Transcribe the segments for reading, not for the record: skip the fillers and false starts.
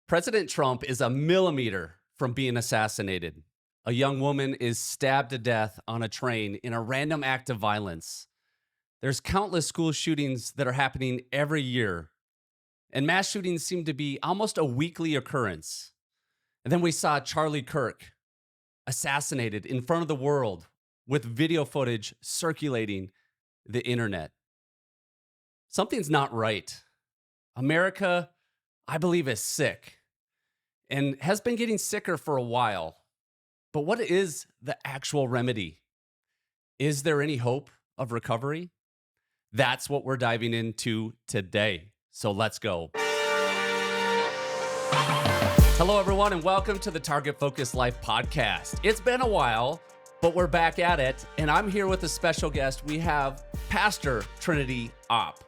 President Trump is a millimeter from being assassinated. A young woman is stabbed to death on a train in a random act of violence. There's countless school shootings that are happening every year, and mass shootings seem to be almost a weekly occurrence. And then we saw Charlie Kirk assassinated in front of the world with video footage circulating the internet. Something's not right. America, I believe, is sick and has been getting sicker for a while. But what is the actual remedy? Is there any hope of recovery? That's what we're diving into today. So let's go. Hello, everyone, and welcome to the Target Focus Life podcast. It's been a while, but we're back at it, and I'm here with a special guest. We have Pastor Trinity Opp.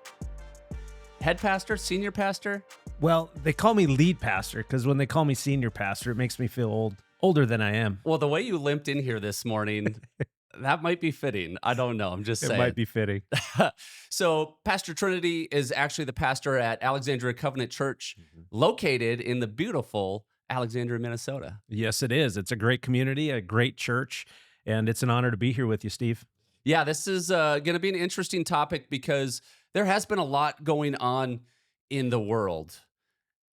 Head pastor, senior pastor? Well, they call me lead pastor because when they call me senior pastor, it makes me feel older than I am. Well, the way you limped in here this morning, that might be fitting. I don't know. I'm just saying. It might be fitting. So Pastor Trinity is actually the pastor at Alexandria Covenant Church, located in the beautiful Alexandria, Minnesota. Yes, it is. It's a great community, a great church, and it's an honor to be here with you, Steve. Yeah, this is going to be an interesting topic because there has been a lot going on in the world.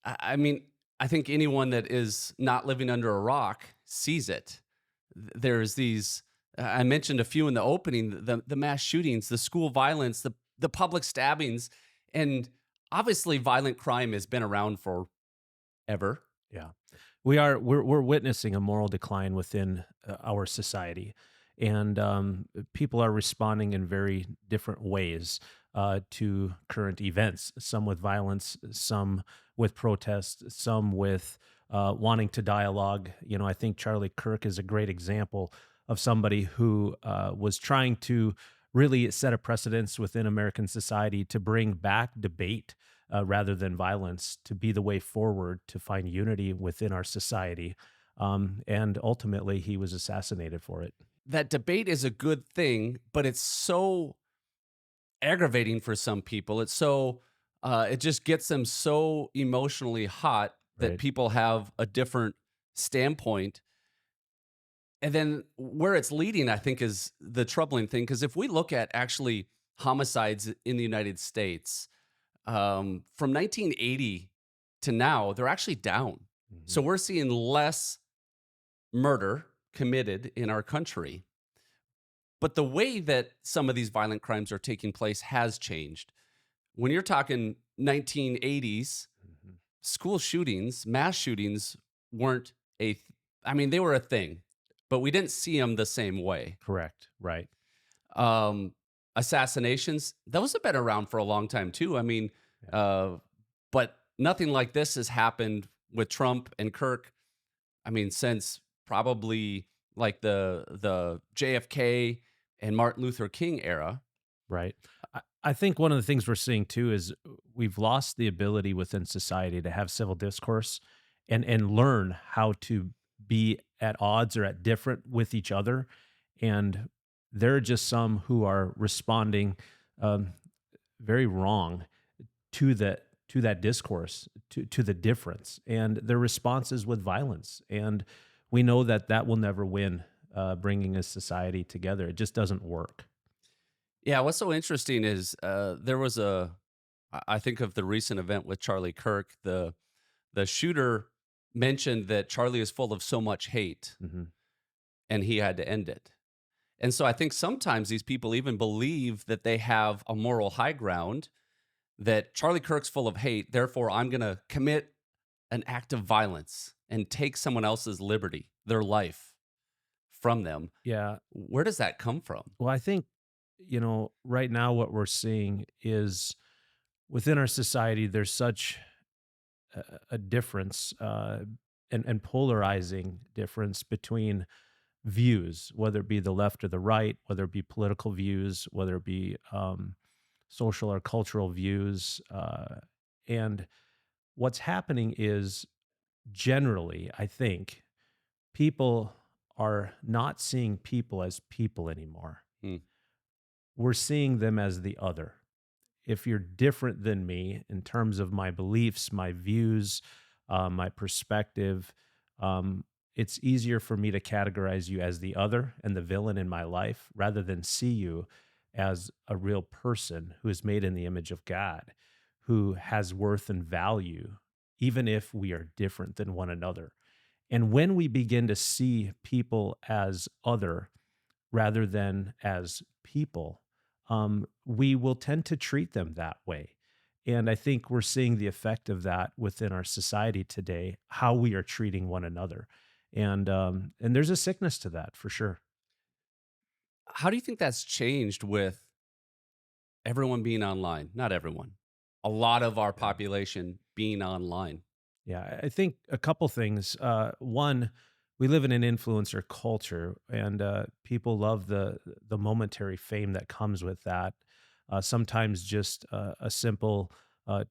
I mean, I think anyone that is not living under a rock sees it. There's these, I mentioned a few in the opening, the mass shootings, the school violence, the public stabbings, and obviously violent crime has been around forever. Yeah, we're witnessing a moral decline within our society, and people are responding in very different ways to current events. Some with violence, some with protest, some with wanting to dialogue. You know, I think Charlie Kirk is a great example of somebody who was trying to really set a precedence within American society to bring back debate rather than violence, to be the way forward, to find unity within our society. And ultimately, he was assassinated for it. That debate is a good thing, but it's so aggravating for some people. It's so, it just gets them so emotionally hot that Right. people have a different standpoint. And then where it's leading, I think, is the troubling thing. Because if we look at actually homicides in the United States, from 1980 to now, they're actually down. Mhm. So we're seeing less murder committed in our country. But the way that some of these violent crimes are taking place has changed. When you're talking 1980s, Mhm. school shootings, mass shootings weren't they were a thing, but we didn't see them the same way. Correct. Right. Assassinations, those have been around for a long time too. But nothing like this has happened with Trump and Kirk. Since probably like the JFK and Martin Luther King era. Right. I think one of the things we're seeing too is we've lost the ability within society to have civil discourse and learn how to be at odds or at different with each other. And there are just some who are responding very wrong to that discourse, to the difference, and their responses with violence. And we know that will never win, bringing a society together. It just doesn't work. Yeah, what's so interesting is there was I think of the recent event with Charlie Kirk. The shooter mentioned that Charlie is full of so much hate Mm-hmm. and he had to end it. And so I think sometimes these people even believe that they have a moral high ground, that Charlie Kirk's full of hate, therefore I'm going to commit an act of violence and take someone else's liberty, their life from them. Yeah. Where does that come from? Well, I think, right now what we're seeing is within our society, there's such a difference and polarizing difference between views, whether it be the left or the right, whether it be political views, whether it be social or cultural views. And what's happening is generally, I think, people are not seeing people as people anymore. Hmm. We're seeing them as the other. If you're different than me in terms of my beliefs, my views, my perspective. Um, it's easier for me to categorize you as the other and the villain in my life rather than see you as a real person who is made in the image of God, who has worth and value, even if we are different than one another. And when we begin to see people as other rather than as people, we will tend to treat them that way. And I think we're seeing the effect of that within our society today, how we are treating one another. And there's a sickness to that for sure. How do you think that's changed with everyone being online? Not everyone. A lot of our Yeah. population being online. Yeah, I think a couple things. One, we live in an influencer culture, and people love the momentary fame that comes with that. Sometimes just a simple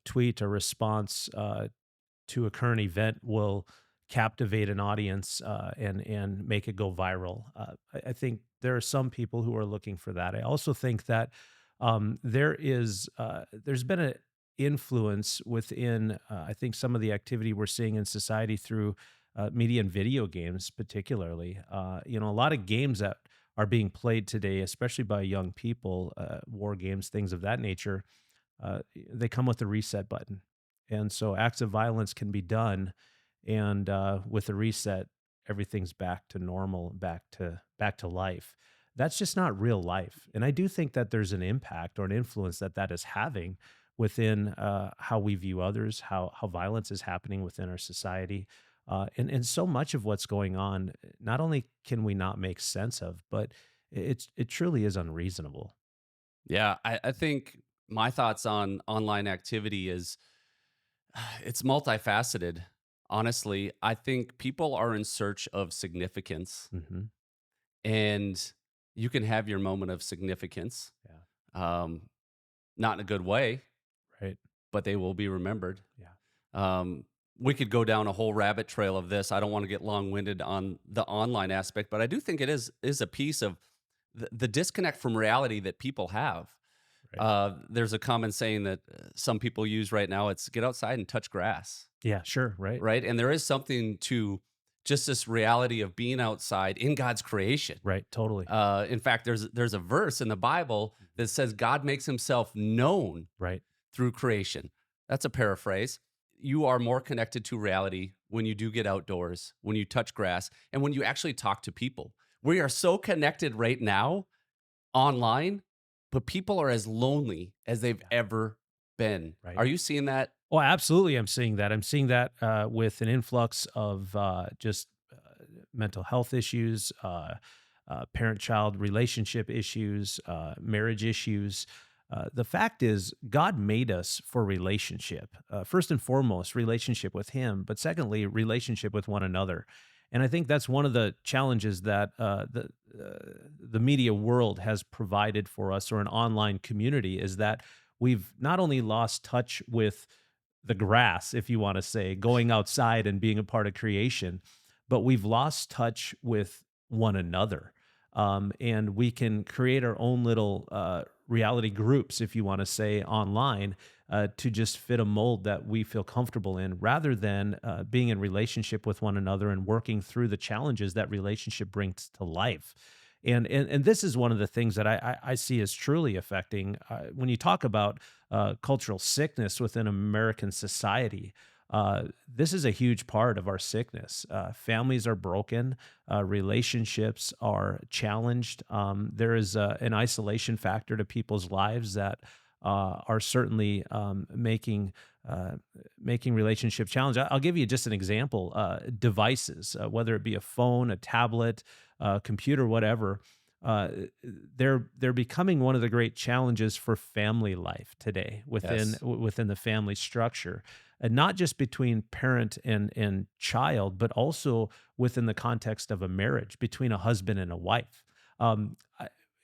tweet or response to a current event will captivate an audience and make it go viral. I think there are some people who are looking for that. I also think that there's been an influence within I think some of the activity we're seeing in society through media and video games, particularly. A lot of games that are being played today, especially by young people, war games, things of that nature, they come with a reset button. And so acts of violence can be done, and with a reset, everything's back to normal, back to life. That's just not real life. And I do think that there's an impact or an influence that that is having within how we view others, how violence is happening within our society. And so much of what's going on, not only can we not make sense of, but it truly is unreasonable. Yeah, I think my thoughts on online activity is it's multifaceted. Honestly, I think people are in search of significance, Hmm. and you can have your moment of significance, Yeah. um, not in a good way, Right. but they will be remembered. Yeah. Um, we could go down a whole rabbit trail of this. I don't want to get long winded on the online aspect, but I do think it is a piece of the disconnect from reality that people have. Right. There's a common saying that some people use right now. It's get outside and touch grass, Yeah, sure. Right. right? And there is something to just this reality of being outside in God's creation. Right. Totally. In fact, there's a verse in the Bible that says God makes Himself known Right. through creation. That's a paraphrase. You are more connected to reality when you do get outdoors, when you touch grass, and when you actually talk to people. We are so connected right now online, but people are as lonely as they've Yeah. ever been. Right. Are you seeing that? Oh, absolutely. I'm seeing that. I'm seeing that with an influx of just mental health issues, parent child relationship issues, marriage issues. The fact is, God made us for relationship. First and foremost, relationship with Him, but secondly, relationship with one another. And I think that's one of the challenges that the media world has provided for us, or an online community, is that we've not only lost touch with the grass, if you want to say, going outside and being a part of creation, but we've lost touch with one another. And we can create our own little reality groups, if you want to say, online to just fit a mold that we feel comfortable in, rather than being in relationship with one another and working through the challenges that relationship brings to life. And this is one of the things that I see as truly affecting when you talk about cultural sickness within American society. This is a huge part of our sickness. Families are broken, relationships are challenged. There is an isolation factor to people's lives that are certainly making relationship challenge. I'll give you just an example: devices, whether it be a phone, a tablet, computer, whatever. They're becoming one of the great challenges for family life today Yes. within the family structure, and not just between parent and child, but also within the context of a marriage between a husband and a wife. I-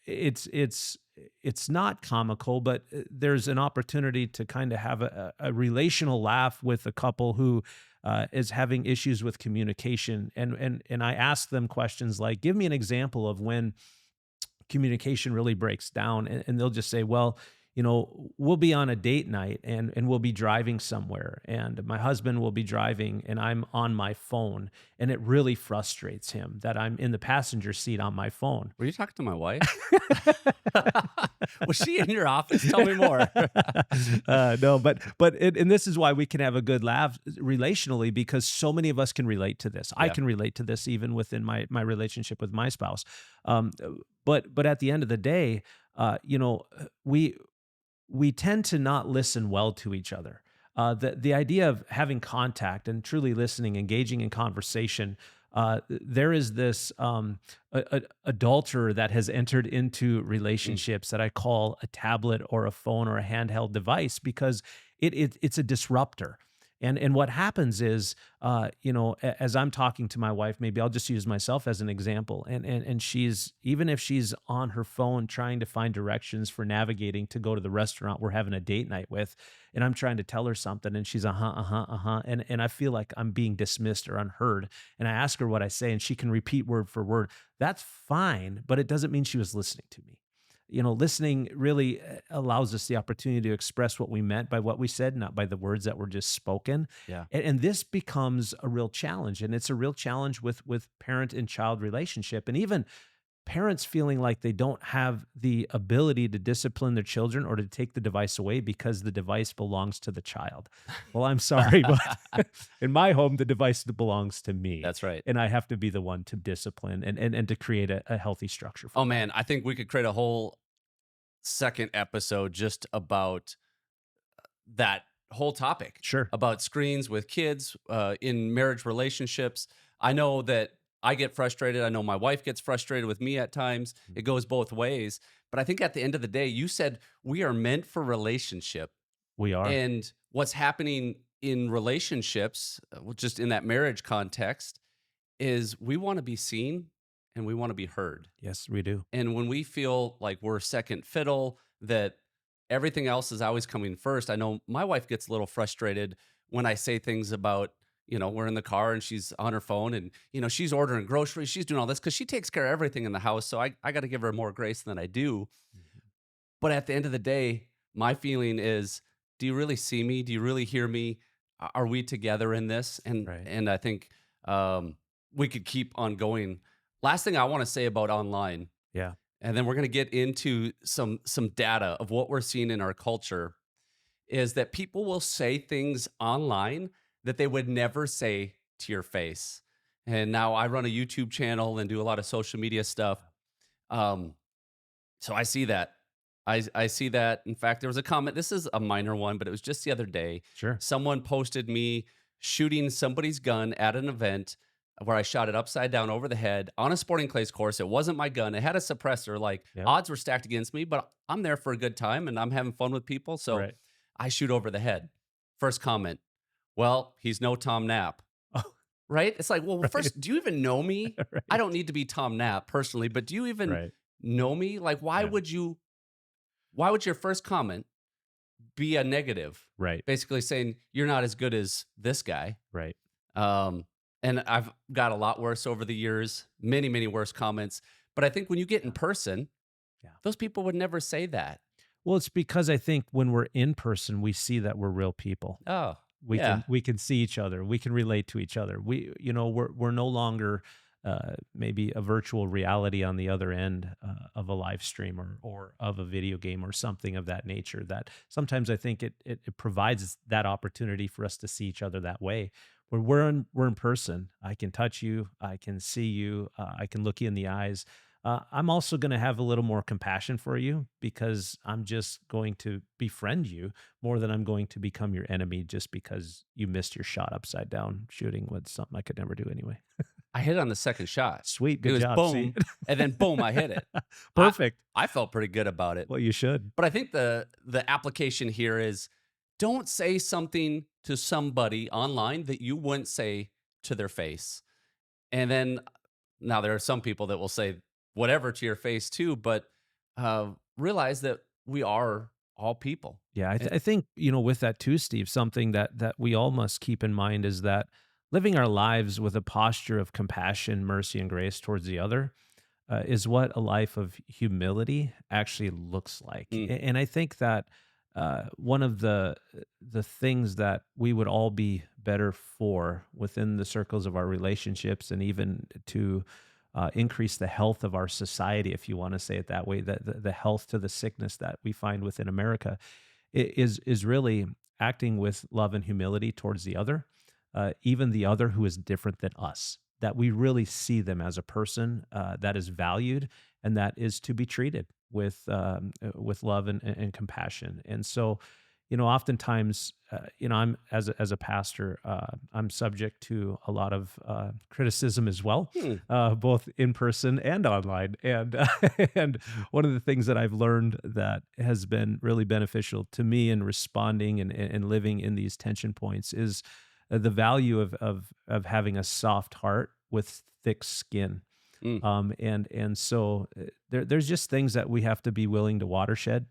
it's not comical, but there's an opportunity to kind of have a relational laugh with a couple who is having issues with communication, and I ask them questions like, "Give me an example of when communication really breaks down," and they'll just say, "Well, we'll be on a date night and we'll be driving somewhere and my husband will be driving and I'm on my phone and it really frustrates him that I'm in the passenger seat on my phone. Were you talking to my wife? Was she in your office? Tell me more. No, and this is why we can have a good laugh relationally because so many of us can relate to this. I Yeah. can relate to this even within my relationship with my spouse. Um, but at the end of the day, we tend to not listen well to each other. The idea of having contact and truly listening, engaging in conversation, there is this adulterer that has entered into Mm. relationships that I call a tablet or a phone or a handheld device because it's a disruptor. And what happens is, as I'm talking to my wife, maybe I'll just use myself as an example, and she's even if she's on her phone trying to find directions for navigating to go to the restaurant we're having a date night with, and I'm trying to tell her something, and she's and I feel like I'm being dismissed or unheard, and I ask her what I say, and she can repeat word for word. That's fine, but it doesn't mean she was listening to me. Listening really allows us the opportunity to express what we meant by what we said, not by the words that were just spoken. Yeah. And this becomes a real challenge, and it's a real challenge with parent and child relationship, and even parents feeling like they don't have the ability to discipline their children or to take the device away because the device belongs to the child. Well, I'm sorry, but in my home, the device belongs to me, That's right. and I have to be the one to discipline and to create a healthy structure for Oh that. man, I think we could create a whole second episode just about that whole topic, Sure. about screens with kids in marriage relationships. I know that I get frustrated. I know my wife gets frustrated with me at times. It goes both ways. But I think at the end of the day, you said we are meant for relationship. We are. And what's happening in relationships, just in that marriage context, is we want to be seen and we want to be heard. Yes, we do. And when we feel like we're second fiddle, that everything else is always coming first, I know my wife gets a little frustrated when I say things about, we're in the car and she's on her phone and, she's ordering groceries, she's doing all this because she takes care of everything in the house. So I got to give her more grace than I do. Mhm. But at the end of the day, my feeling is, do you really see me? Do you really hear me? Are we together in this? And Right. and I think we could keep on going. Last thing I want to say about online, Yeah. and then we're going to get into some data of what we're seeing in our culture, is that people will say things online that they would never say to your face. And now I run a YouTube channel and do a lot of social media stuff. Um, so I see that. I see that. In fact, there was a comment. This is a minor one, but it was just the other day. Sure. Someone posted me shooting somebody's gun at an event where I shot it upside down over the head on a sporting clays course. It wasn't my gun. It had a suppressor. Like Yep. odds were stacked against me, but I'm there for a good time and I'm having fun with people. So Right. I shoot over the head. First comment. Well, he's no Tom Knapp. Oh, Right? It's like, well, right. first, do you even know me? Right. I don't need to be Tom Knapp personally, but do you even Right. know me? Like, Yeah. why would your first comment be a negative? Right. Basically saying you're not as good as this guy. Right. And I've got a lot worse over the years, many, many worse comments. But I think when you get in person, Yeah. those people would never say that. Well, it's because I think when we're in person, we see that we're real people. Oh, We yeah. can see each other. We can relate to each other. We're no longer maybe a virtual reality on the other end of a live stream or of a video game or something of that nature. That sometimes I think it provides that opportunity for us to see each other that way. When we're in person, I can touch you, I can see you, I can look you in the eyes. I'm also going to have a little more compassion for you because I'm just going to befriend you more than I'm going to become your enemy just because you missed your shot upside down shooting with something I could never do anyway. I hit it on the second shot. Sweet, It good was job. boom, See? and then boom, I hit it. Perfect. I felt pretty good about it. Well, you should. But I think the application here is don't say something to somebody online that you wouldn't say to their face. And then now there are some people that will say whatever to your face too, but realize that we are all people. Yeah, And- I think with that too, Steve. Something that we all must keep in mind is that living our lives with a posture of compassion, mercy, and grace towards the other. is what a life of humility actually looks like. Mm. And I think that one of the things that we would all be better for within the circles of our relationships, and even to increase the health of our society, if you want to say it that way, the health to the sickness that we find within America, is really acting with love and humility towards the other, even the other who is different than us. That we really see them as a person that is valued and that is to be treated with love and compassion. And so, oftentimes, I'm as a pastor, I'm subject to a lot of criticism as well, Hmm. both in person and online. And and one of the things that I've learned that has been really beneficial to me in responding and living in these tension points is the value of having a soft heart with thick skin. Mm. And so there's just things that we have to be willing to watershed,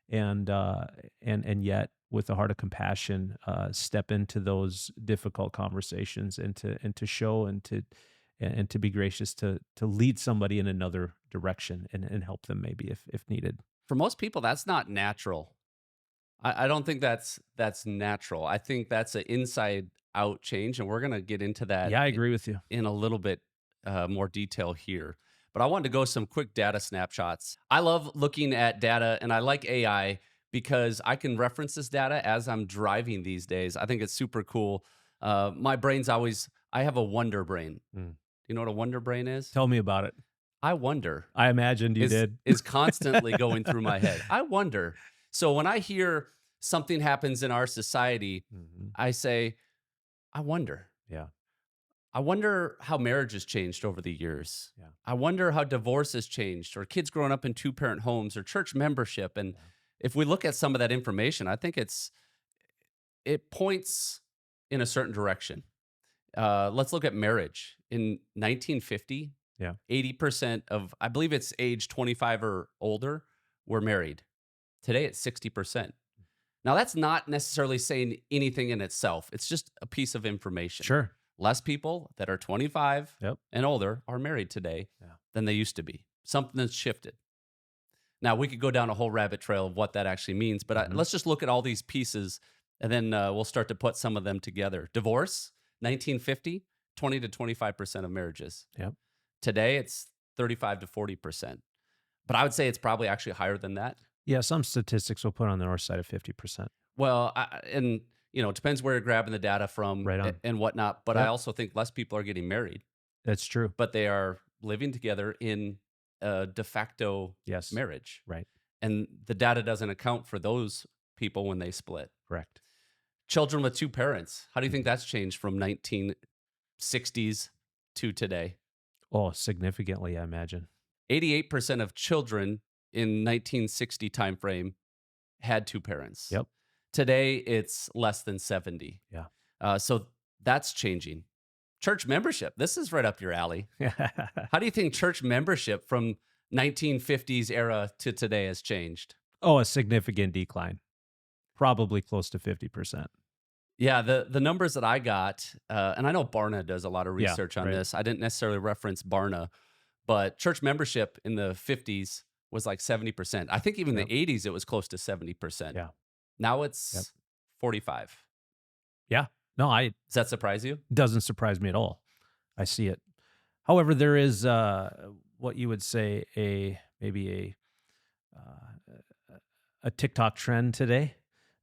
and yet with a heart of compassion, step into those difficult conversations, and to show and to be gracious to lead somebody in another direction, and help them maybe if needed. For most people, that's not natural. I don't think that's natural. I think that's an inside out change, and we're gonna get into that Yeah, I agree with you. in a little bit more detail here. But I wanted to go some quick data snapshots. I love looking at data, and I like AI because I can reference this data as I'm driving these days. I think it's super cool. My brain's always, I have a wonder brain. Mm. You know what a wonder brain is? Tell me about it. I wonder I imagined you did. is constantly going through my head. I wonder. So when I hear something happens in our society, Mhm. I say, I wonder. Yeah, I wonder how marriage has changed over the years. yeah, I wonder how divorce has changed, or kids growing up in two-parent homes, or church membership. And yeah. if we look at some of that information, I think it points in a certain direction. Let's look at marriage. In 1950, Yeah. 80% of, I believe it's age 25 or older, were married. Today it's 60%. Now, that's not necessarily saying anything in itself. It's just a piece of information. Sure. Less people that are 25 Yep. and older are married today Yeah. than they used to be. Something that's shifted. Now, we could go down a whole rabbit trail of what that actually means, but Mhm. let's just look at all these pieces, and then we'll start to put some of them together. Divorce, 1950, 20 to 25% of marriages. Yep. Today, it's 35 to 40%. But I would say it's probably actually higher than that. Yeah, some statistics will put on the north side of 50%. Well, and it depends where you're grabbing the data from Right on. and whatnot. But I Yep. also think less people are getting married, That's true. but they are living together in a de facto Yes. marriage. Right. And the data doesn't account for those people when they split. Correct. Children with two parents. How do you think Mhm. that's changed from 1960s to today? Oh, significantly, I imagine. 88% of children in 1960 timeframe had two parents. Yep. Today, it's less than 70. Yeah. So that's changing. Church membership. This is right up your alley. How do you think church membership from 1950s era to today has changed? Oh, a significant decline. Probably close to 50%. Yeah, the numbers that I got, and I know Barna does a lot of Yeah, research on right. this. I didn't necessarily reference Barna, but church membership in the 50s was like 70%. I think even Yep. the 80s, it was close to 70%. Yeah. Now Yep. it's 45. Yeah. No, Does that surprise you? doesn't surprise me at all. I see it. However, there is what you would say maybe a TikTok trend today,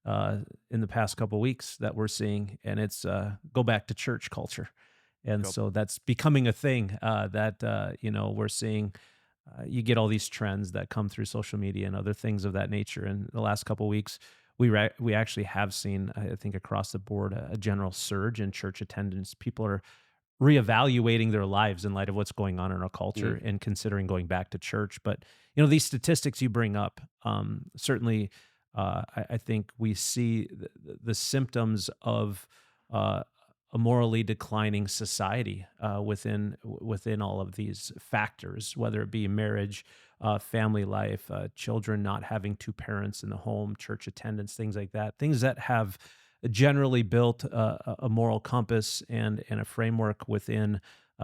in the past couple weeks that we're seeing, and it's go back to church culture, and Go- so that's becoming a thing that we're seeing. You get all these trends that come through social media and other things of that nature. In the last couple weeks, we actually have seen, I think, across the board, a general surge in church attendance. People are reevaluating their lives in light of what's going on in our culture and considering going back to church. But these statistics you bring up, certainly, I think we see the symptoms of a morally declining society within all of these factors, whether it be marriage, family life, children not having two parents in the home, church attendance, things like that, things that have generally built a moral compass and a framework within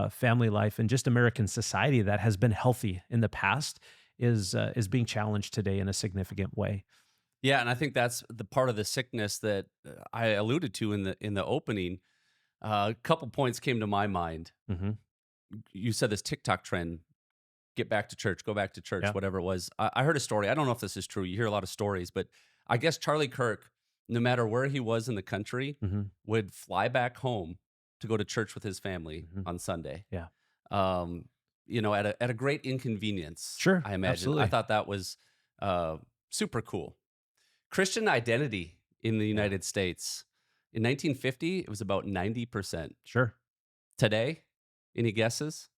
family life and just American society that has been healthy in the past is being challenged today in a significant way. Yeah, and I think that's the part of the sickness that I alluded to in the opening. A couple points came to my mind. Hmm. You said this TikTok trend, get back to church, go back to church, Yeah. whatever it was. I heard a story. I don't know if this is true. You hear a lot of stories, but I guess Charlie Kirk, no matter where he was in the country, Hmm. would fly back home to go to church with his family Hmm. on Sunday. Yeah. Um, at a great inconvenience, Sure. I imagine. I Absolutely. thought that was uh, super cool. Christian identity in the Yeah. United States in 1950, it was about 90%. Sure. Today, any guesses?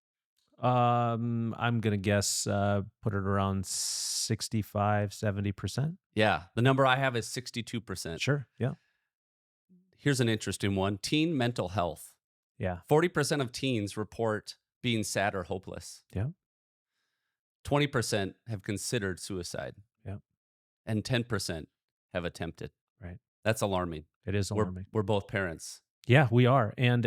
I'm gonna guess put it around 65, 70%. Yeah, the number I have is 62%. Sure. Yeah. Here's an interesting one: teen mental health. Yeah. 40% of teens report being sad or hopeless. Yeah. 20% have considered suicide, Yeah. and 10% have attempted. Right. That's alarming. It is alarming. We're both parents. Yeah, we are, and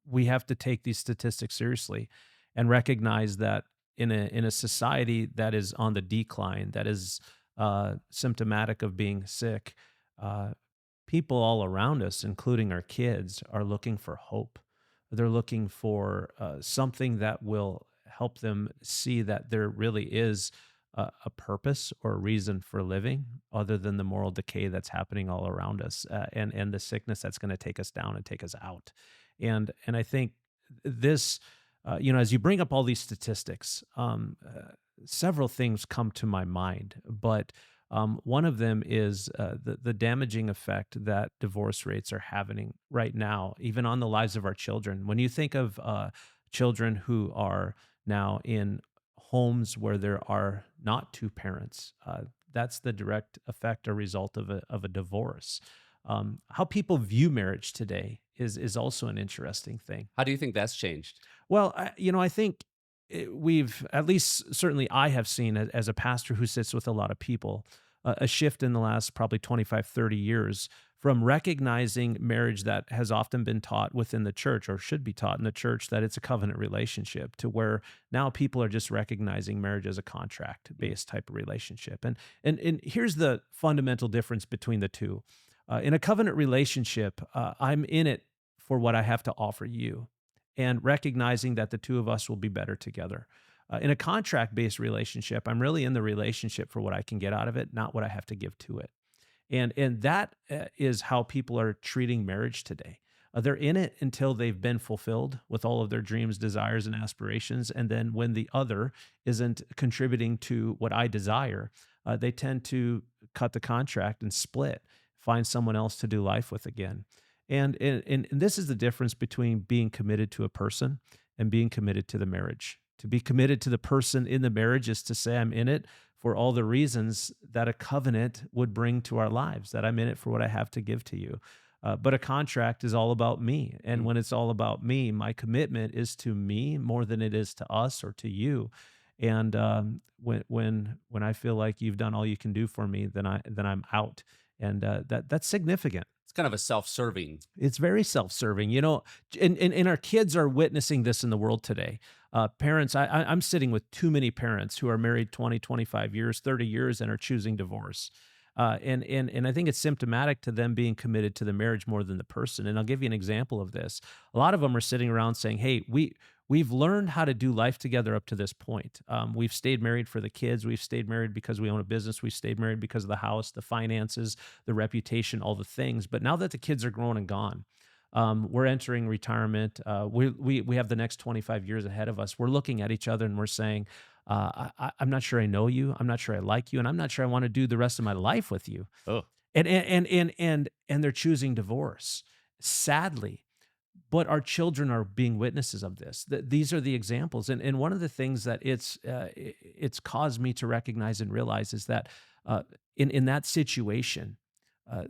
we have to take these statistics seriously, and recognize that in a society that is on the decline, that is symptomatic of being sick, uh, people all around us, including our kids, are looking for hope. They're looking for something that will help them see that there really is a purpose or a reason for living other than the moral decay that's happening all around us, and the sickness that's going to take us down and take us out. And I think this, as you bring up all these statistics, several things come to my mind, but one of them is the damaging effect that divorce rates are having right now, even on the lives of our children. When you think of children who are now in homes where there are not two parents, that's the direct effect or result of a divorce. How people view marriage today is also an interesting thing. How do you think that's changed? Well, I think we've, at least certainly I have seen as a pastor who sits with a lot of people, a shift in the last probably 25, 30 years from recognizing marriage that has often been taught within the church or should be taught in the church, that it's a covenant relationship, to where now people are just recognizing marriage as a contract based type of relationship. And here's the fundamental difference between the two. In a covenant relationship, I'm in it for what I have to offer you, and recognizing that the two of us will be better together. In a contract based relationship, I'm really in the relationship for what I can get out of it, not what I have to give to it. And that is how people are treating marriage today. They're in it until they've been fulfilled with all of their dreams, desires, and aspirations. And then when the other isn't contributing to what I desire, they tend to cut the contract and split, find someone else to do life with again. And this is the difference between being committed to a person and being committed to the marriage. To be committed to the person in the marriage is to say, I'm in it for all the reasons that a covenant would bring to our lives, that I'm in it for what I have to give to you. But a contract is all about me. And when it's all about me, my commitment is to me more than it is to us or to you. And when I feel like you've done all you can do for me, then I'm out. And that's significant. It's kind of a self-serving. It's very self-serving, and our kids are witnessing this in the world today. Parents, I'm sitting with too many parents who are married 20, 25 years, 30 years, and are choosing divorce. And I think it's symptomatic to them being committed to the marriage more than the person. And I'll give you an example of this. A lot of them are sitting around saying, hey, we've learned how to do life together up to this point. We've stayed married for the kids. We've stayed married because we own a business. We've stayed married because of the house, the finances, the reputation, all the things. But now that the kids are grown and gone, we're entering retirement. We have the next 25 years ahead of us. We're looking at each other and we're saying, I'm not sure I know you. I'm not sure I like you, and I'm not sure I want to do the rest of my life with you. Oh, And they're choosing divorce, sadly. But our children are being witnesses of this. These are the examples, and one of the things that it's caused me to recognize and realize is that in that situation,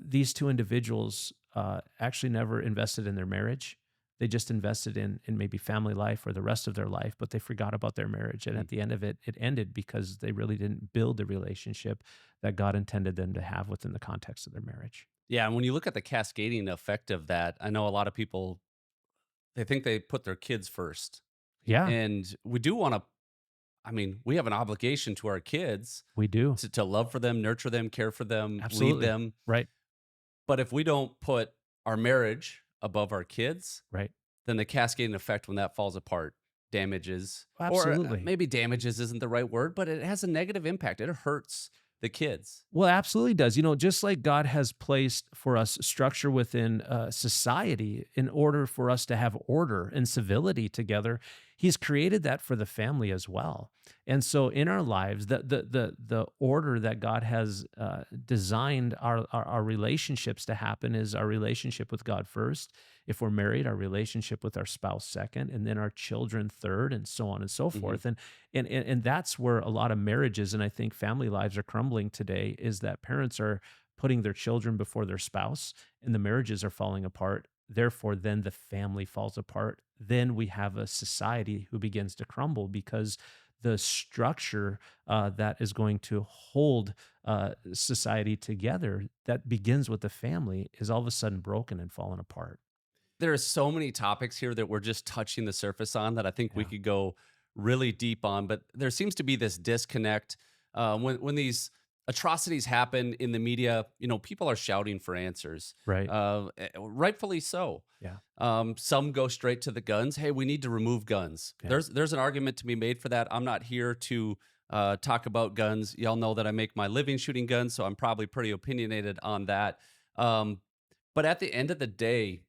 these two individuals actually never invested in their marriage. They just invested in maybe family life or the rest of their life, but they forgot about their marriage. And at the end of it, it ended because they really didn't build the relationship that God intended them to have within the context of their marriage. yeah. And when you look at the cascading effect of that, I know a lot of people, they think they put their kids first. Yeah, And we do want to, I mean, we have an obligation to our kids we do. to love for them, nurture them, care for them, lead Absolutely. them. Right. But if we don't put our marriage above our kids, Right. then the cascading effect when that falls apart damages, or Absolutely. maybe damages isn't the right word, but it has a negative impact. It hurts the kids. Well, absolutely does. Just like God has placed for us structure within society in order for us to have order and civility together, He's created that for the family as well. And so, in our lives, the order that God has designed our relationships to happen is our relationship with God first. If we're married, our relationship with our spouse second, and then our children third, and so on and so Mhm. forth. And that's where a lot of marriages and I think family lives are crumbling today, is that parents are putting their children before their spouse and the marriages are falling apart. Therefore, then the family falls apart. Then we have a society who begins to crumble because the structure that is going to hold society together, that begins with the family, is all of a sudden broken and fallen apart. There are so many topics here that we're just touching the surface on that I think we Yeah. could go really deep on. But there seems to be this disconnect when these atrocities happen in the media. People are shouting for answers, Right. rightfully so. Yeah. Some go straight to the guns. Hey, we need to remove guns. Yeah. There's an argument to be made for that. I'm not here to talk about guns. Y'all know that I make my living shooting guns, so I'm probably pretty opinionated on that. Um, but at the end of the day,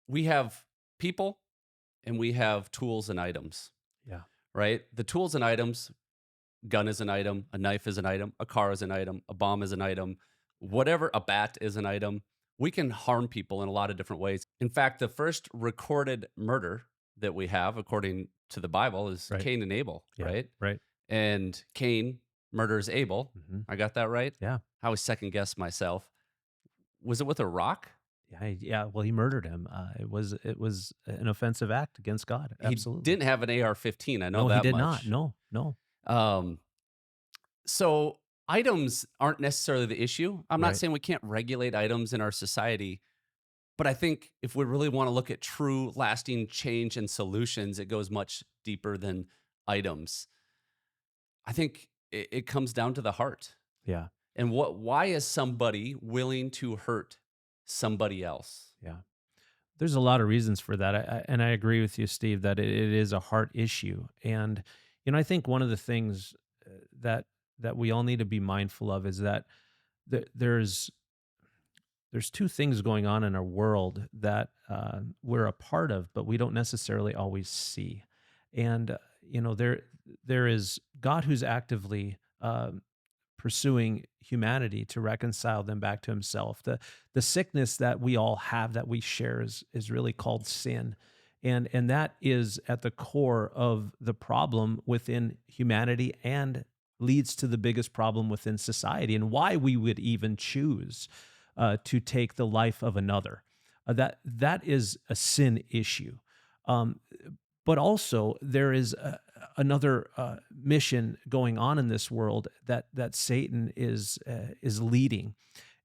we have people and we have tools and items, Yeah. right? The tools and items, gun is an item, a knife is an item, a car is an item, a bomb is an item, whatever, a bat is an item. We can harm people in a lot of different ways. In fact, the first recorded murder that we have, according to the Bible, is Right. Cain and Abel, Yeah. right? Right. And Cain murders Abel. Hmm. I got that right? Yeah. I always second guess myself. Was it with a rock? Yeah, yeah. Well, he murdered him. It was an offensive act against God. He Absolutely. didn't have an AR-15. I know No, he that did not. much. No, no. Um, so items aren't necessarily the issue. I'm not Right. saying we can't regulate items in our society, but I think if we really want to look at true lasting change and solutions, it goes much deeper than items. I think it comes down to the heart. Yeah, And why is somebody willing to hurt somebody else? yeah. There's a lot of reasons for that, and I agree with you, Steve, that it is a heart issue. And I think one of the things that we all need to be mindful of is that there's two things going on in our world that we're a part of, but we don't necessarily always see. And there is God who's actively pursuing humanity to reconcile them back to Himself. The sickness that we all have, that we share, is really called sin. And that is at the core of the problem within humanity, and leads to the biggest problem within society, and why we would even choose to take the life of another. That is a sin issue. Um, but also, there is another mission going on in this world that Satan is leading,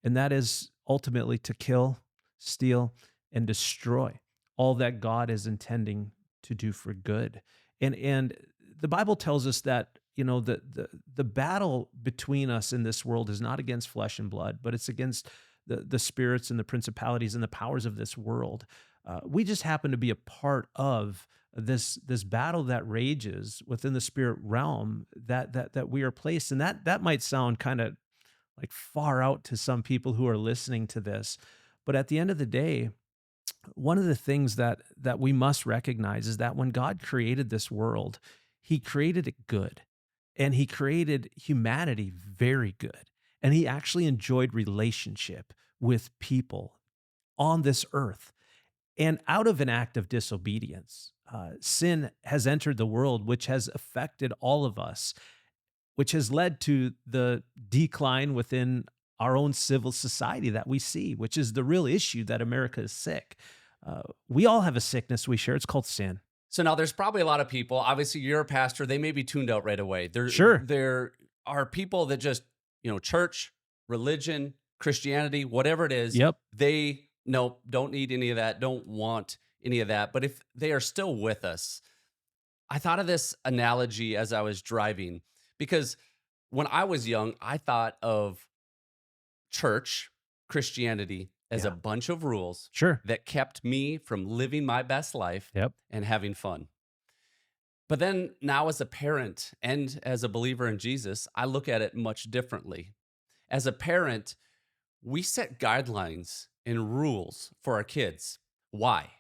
and that is ultimately to kill, steal, and destroy all that God is intending to do for good. And the Bible tells us that the battle between us in this world is not against flesh and blood, but it's against the spirits and the principalities and the powers of this world. We just happen to be a part of this battle that rages within the spirit realm that we are placed. And that might sound kind of like far out to some people who are listening to this, but at the end of the day, one of the things that we must recognize is that when God created this world, He created it good, and He created humanity very good, and He actually enjoyed relationship with people on this earth. And out of an act of disobedience, sin has entered the world, which has affected all of us, which has led to the decline within our own civil society that we see, which is the real issue, that America is sick. We all have a sickness we share. It's called sin. So now there's probably a lot of people. Obviously, you're a pastor. They may be tuned out right away. Sure. There are people that just, church, religion, Christianity, whatever it is, Yep. they don't need any of that, don't want any of that, but if they are still with us, I thought of this analogy as I was driving because when I was young, I thought of church, Christianity, as a Yeah. bunch of rules Sure. that kept me from living my best life Yep. and having fun. But then now, as a parent and as a believer in Jesus, I look at it much differently. As a parent, we set guidelines and rules for our kids. Why?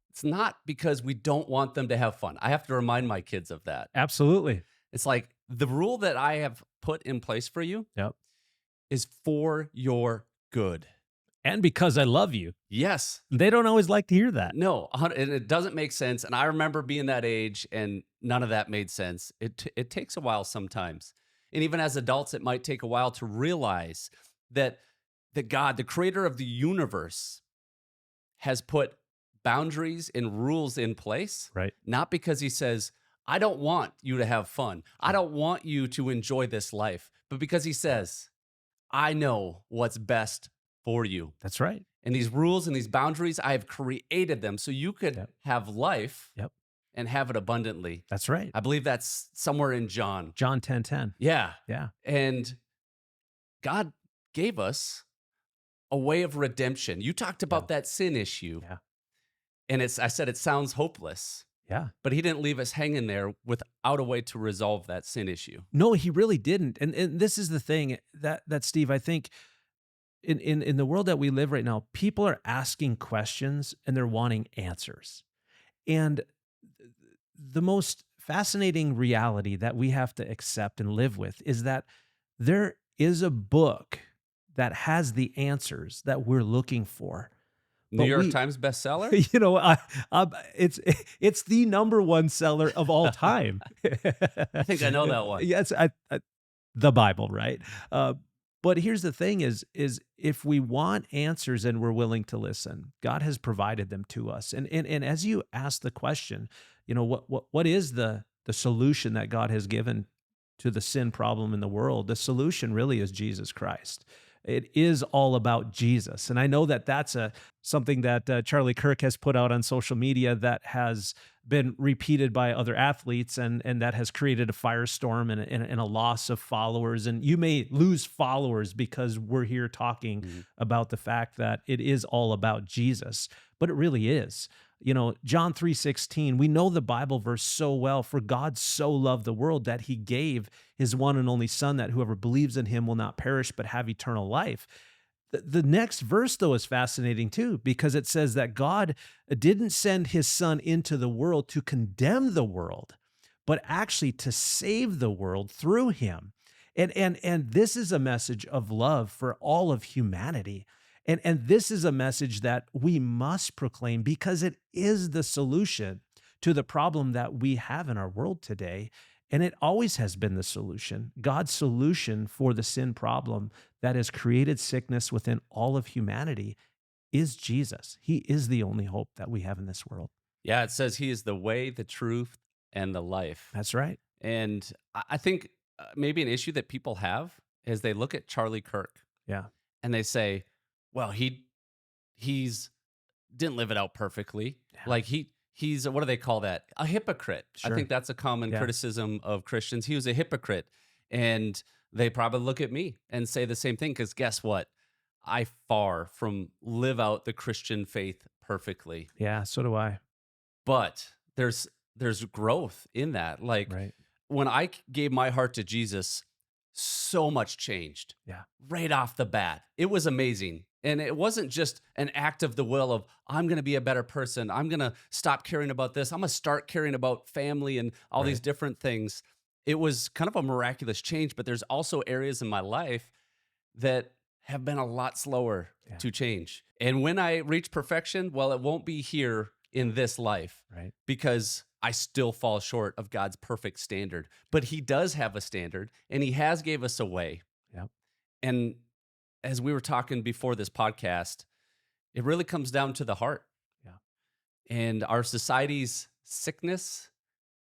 It's not because we don't want them to have fun. I have to remind my kids of that. Absolutely. It's like the rule that I have put in place for you Yep. is for your good. And because I love you. Yes. They don't always like to hear that. No, and it doesn't make sense. And I remember being that age and none of that made sense. It takes a while sometimes. And even as adults, it might take a while to realize that God, the creator of the universe, has put boundaries and rules in place, Right. not because he says, I don't want you to have fun. I don't want you to enjoy this life, but because he says, I know what's best for you. That's right. And these rules and these boundaries, I have created them so you could Yep. have life Yep. and have it abundantly. That's right. I believe that's somewhere in John. John 10:10. Yeah. Yeah. And God gave us a way of redemption. You talked about that sin issue. Yeah. And I said it sounds hopeless, Yeah. but he didn't leave us hanging there without a way to resolve that sin issue. No, he really didn't. And this is the thing that Steve, I think in the world that we live right now, people are asking questions and they're wanting answers. And the most fascinating reality that we have to accept and live with is that there is a book that has the answers that we're looking for. New York Times bestseller? You know, it's the number one seller of all time. I think I know that one. Yes, the Bible, right? But here's the thing: is if we want answers and we're willing to listen, God has provided them to us. And as you ask the question, you know, what is the solution that God has given to the sin problem in the world? The solution really is Jesus Christ. It is all about Jesus. And I know that that's something that Charlie Kirk has put out on social media that has been repeated by other athletes and that has created a firestorm and a loss of followers. And you may lose followers because we're here talking about the fact that it is all about Jesus, but it really is. You know, John 3:16, we know the Bible verse so well. For God so loved the world that he gave his one and only son, that whoever believes in him will not perish, but have eternal life. The next verse, though, is fascinating too, because it says that God didn't send his son into the world to condemn the world, but actually to save the world through him. And this is a message of love for all of humanity. And this is a message that we must proclaim because it is the solution to the problem that we have in our world today. And it always has been the solution. God's solution for the sin problem that has created sickness within all of humanity is Jesus. He is the only hope that we have in this world. Yeah, it says he is the way, the truth, and the life. That's right. And I think maybe an issue that people have is they look at Charlie Kirk Yeah. and they say, well, he's didn't live it out perfectly. Yeah. Like he's what do they call that? A hypocrite. I Sure. think that's a common criticism of Christians. He was a hypocrite. And they probably look at me and say the same thing because guess what? I far from live out the Christian faith perfectly. Yeah, so do I. But there's growth in that. Like Right. when I gave my heart to Jesus, so much changed. Yeah. Right off the bat. It was amazing. And it wasn't just an act of the will of, I'm going to be a better person. I'm going to stop caring about this. I'm going to start caring about family and all these different things. It was kind of a miraculous change, but there's also areas in my life that have been a lot slower to change. And when I reach perfection, well, it won't be here in this life, Right. because I still fall short of God's perfect standard. But he does have a standard, and he has gave us a way. Yep. And as we were talking before this podcast, it really comes down to the heart. Yeah. And our society's sickness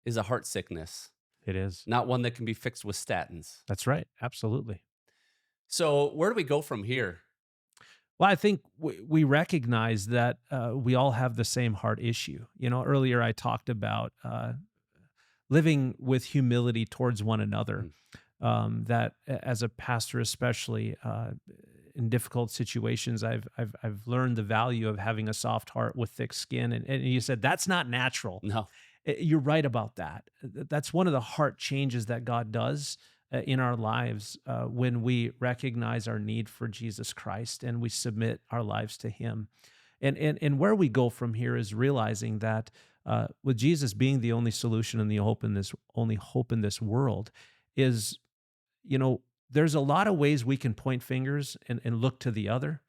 is a heart sickness, It is. not one that can be fixed with statins. That's right. Absolutely. So where do we go from here? Well, I think we recognize that we all have the same heart issue. Earlier I talked about living with humility towards one another. Mm. That as a pastor, especially in difficult situations, I've learned the value of having a soft heart with thick skin. And you said that's not natural. No. You're right about that. That's one of the heart changes that God does in our lives when we recognize our need for Jesus Christ and we submit our lives to Him. And where we go from here is realizing that with Jesus being the only solution and the only hope in this world, is there's a lot of ways we can point fingers and look to the other,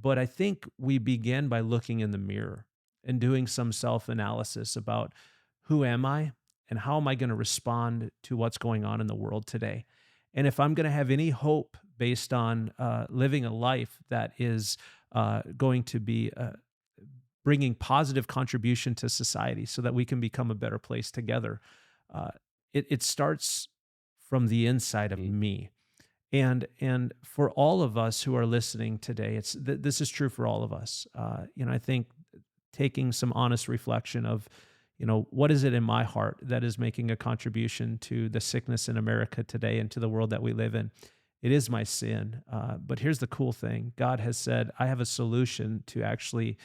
but I think we begin by looking in the mirror and doing some self analysis about who am I and how am I going to respond to what's going on in the world today. And if I'm going to have any hope based on living a life that is going to be bringing positive contribution to society so that we can become a better place together, uh, it starts from the inside of Mm. me. And for all of us who are listening today, this is true for all of us. I think taking some honest reflection of, what is it in my heart that is making a contribution to the sickness in America today and to the world that we live in? It is my sin. But here's the cool thing. God has said, I have a solution to actually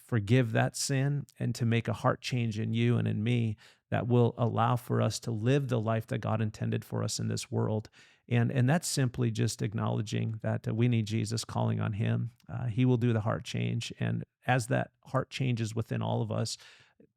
forgive that sin and to make a heart change in you and in me that will allow for us to live the life that God intended for us in this world. And that's simply just acknowledging that we need Jesus, calling on Him. He will do the heart change. And as that heart changes within all of us,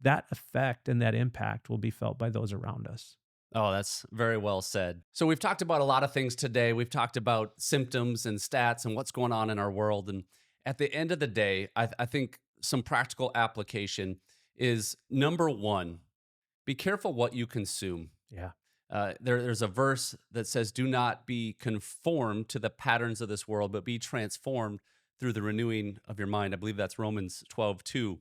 that effect and that impact will be felt by those around us. Oh, that's very well said. So we've talked about a lot of things today. We've talked about symptoms and stats and what's going on in our world. And at the end of the day, I think some practical application is number one, be careful what you consume. Yeah. There's a verse that says, do not be conformed to the patterns of this world, but be transformed through the renewing of your mind. I believe that's Romans 12:2.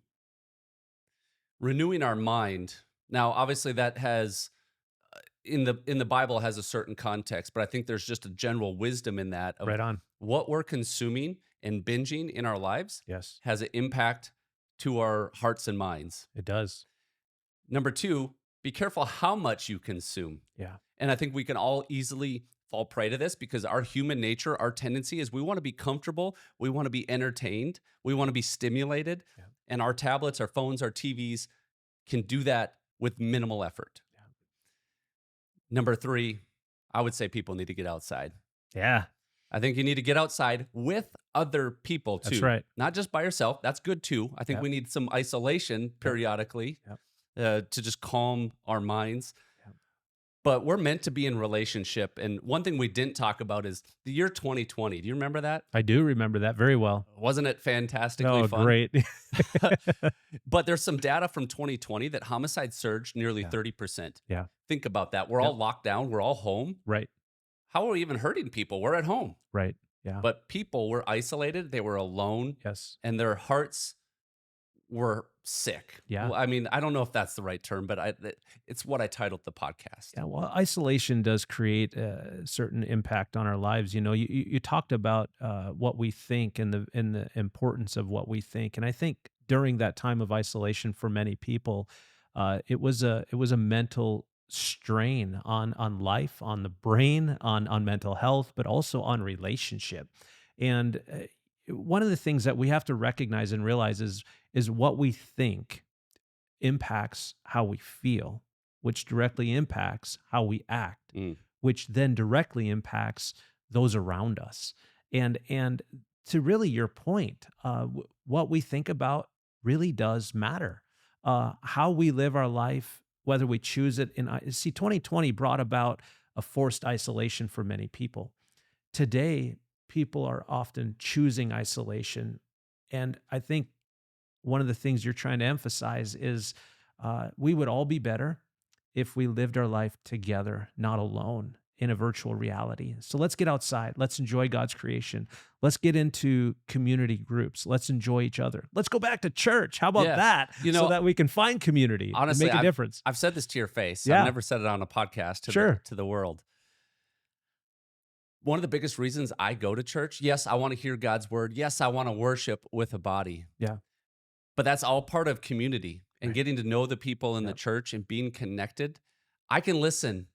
Renewing our mind. Now, obviously that has in the Bible has a certain context, but I think there's just a general wisdom in that of Right on. what we're consuming and binging in our lives Yes, has an impact to our hearts and minds. it does. Number two, be careful how much you consume. Yeah. And I think we can all easily fall prey to this because our human nature, our tendency is we want to be comfortable, we want to be entertained, we want to be stimulated, Yeah. and our tablets, our phones, our TVs can do that with minimal effort. Yeah. Number three, I would say people need to get outside. Yeah. I think you need to get outside with other people too. That's right. Not just by yourself. That's good too. I think Yep. we need some isolation periodically to just calm our minds. Yep. But we're meant to be in relationship. And one thing we didn't talk about is the year 2020. Do you remember that? I do remember that very well. Wasn't it fantastically Oh, fun? great. But there's some data from 2020 that homicide surged nearly Yeah. 30%. Yeah. Think about that. We're all locked down. We're all home. Right. How are we even hurting people? We're at home. Right. Yeah. But people were isolated. They were alone. Yes. And their hearts were sick. Yeah. Well, I mean, I don't know if that's the right term, but it's what I titled the podcast. Yeah, well, isolation does create a certain impact on our lives. You talked about what we think and the importance of what we think, and I think during that time of isolation for many people, it was a mental strain on life, on the brain, on mental health, but also on relationship. And one of the things that we have to recognize and realize is what we think impacts how we feel, which directly impacts how we act, Mm. which then directly impacts those around us. And to really your point, what we think about really does matter. How we live our life, whether we choose it. 2020 brought about a forced isolation for many people. Today, people are often choosing isolation, and I think one of the things you're trying to emphasize is we would all be better if we lived our life together, not alone in a virtual reality. So let's get outside. Let's enjoy God's creation. Let's get into community groups. Let's enjoy each other. Let's go back to church. How about Yeah. that? So that we can find community Honestly, and make a difference. I've said this to your face. Yeah. I've never said it on a podcast Sure. to the world. One of the biggest reasons I go to church, yes, I want to hear God's word. Yes, I want to worship with a body, Yeah. but that's all part of community and Right. getting to know the people in the Yep. church and being connected. I can listen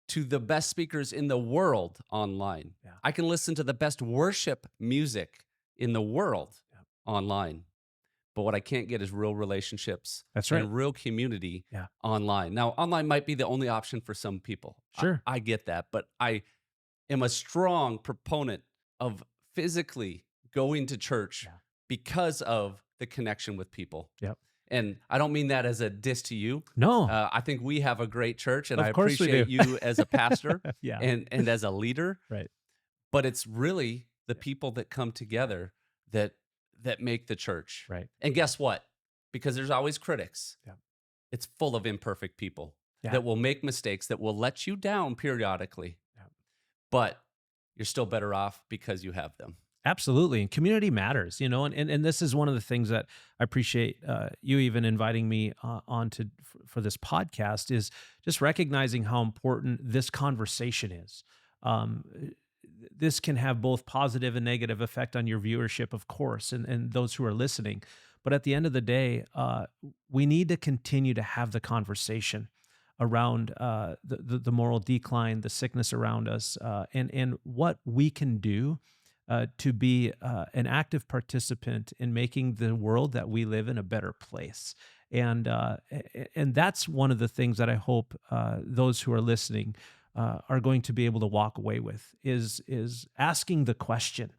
to the best speakers in the world online. Yeah. I can listen to the best worship music in the world Yep. online. But what I can't get is real relationships That's right. and real community Yeah. online. Now, online might be the only option for some people. Sure. I get that, but I am a strong proponent of physically going to church Yeah. because of the connection with people. Yep. And I don't mean that as a diss to you. No. I think we have a great church, and Of I course we appreciate do. you as a pastor Yeah. and as a leader. Right. But it's really the people that come together that make the church. Right. And guess what? Because there's always critics. Yeah. It's full of imperfect people Yeah. that will make mistakes, that will let you down periodically. Yeah. But you're still better off because you have them. Absolutely. And community matters, and this is one of the things that I appreciate you even inviting me on to for this podcast is just recognizing how important this conversation is. This can have both positive and negative effect on your viewership, of course, and those who are listening. But at the end of the day, we need to continue to have the conversation around the moral decline, the sickness around us, and what we can do to be an active participant in making the world that we live in a better place. And that's one of the things that I hope those who are listening are going to be able to walk away with is asking the question,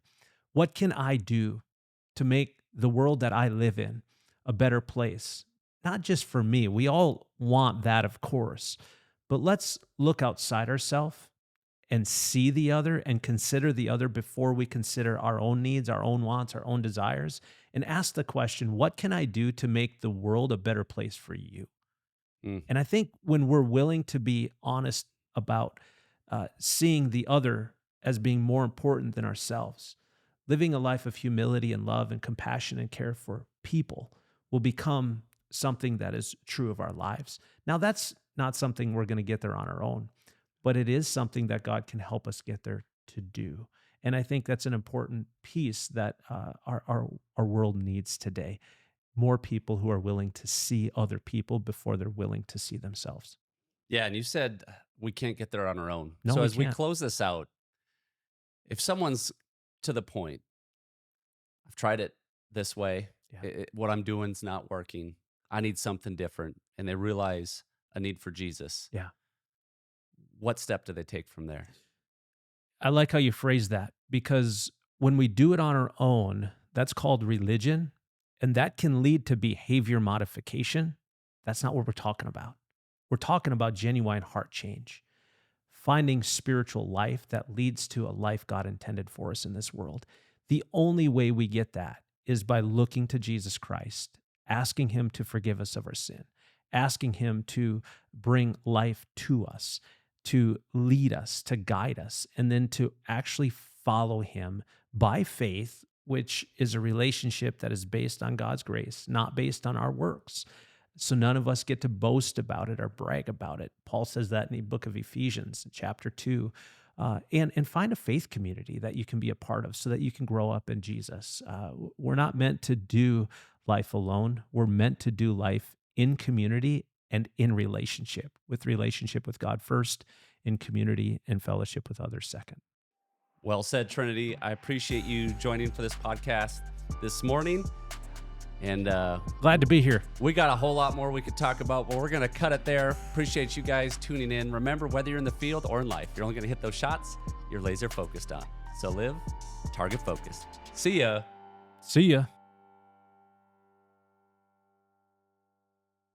what can I do to make the world that I live in a better place? Not just for me. We all want that, of course, but let's look outside ourselves and see the other and consider the other before we consider our own needs, our own wants, our own desires, and ask the question, what can I do to make the world a better place for you? Mm. And I think when we're willing to be honest about seeing the other as being more important than ourselves, living a life of humility and love and compassion and care for people will become something that is true of our lives. Now, that's not something we're going to get there on our own, but it is something that God can help us get there to do. And I think that's an important piece that our world needs today. More people who are willing to see other people before they're willing to see themselves. Yeah, and you said we can't get there on our own. No, So we as we can't. close this out, if someone's to the point, I've tried it this way, Yeah. what I'm doing's not working, I need something different, and they realize a need for Jesus. Yeah. What step do they take from there? I like how you phrase that, because when we do it on our own, that's called religion, and that can lead to behavior modification. That's not what we're talking about. We're talking about genuine heart change, finding spiritual life that leads to a life God intended for us in this world. The only way we get that is by looking to Jesus Christ, asking him to forgive us of our sin, asking him to bring life to us, to lead us, to guide us, and then to actually follow him by faith, which is a relationship that is based on God's grace, not based on our works. So none of us get to boast about it or brag about it. Paul says that in the book of Ephesians, chapter 2. And find a faith community that you can be a part of so that you can grow up in Jesus. We're not meant to do life alone. We're meant to do life in community and in relationship with God first, in community and fellowship with others second. Well said, Trinity. I appreciate you joining for this podcast this morning. And Glad to be here. we got a whole lot more we could talk about, but we're going to cut it there. Appreciate you guys tuning in. Remember, whether you're in the field or in life, you're only going to hit those shots you're laser focused on. So live target focused. See ya. See ya.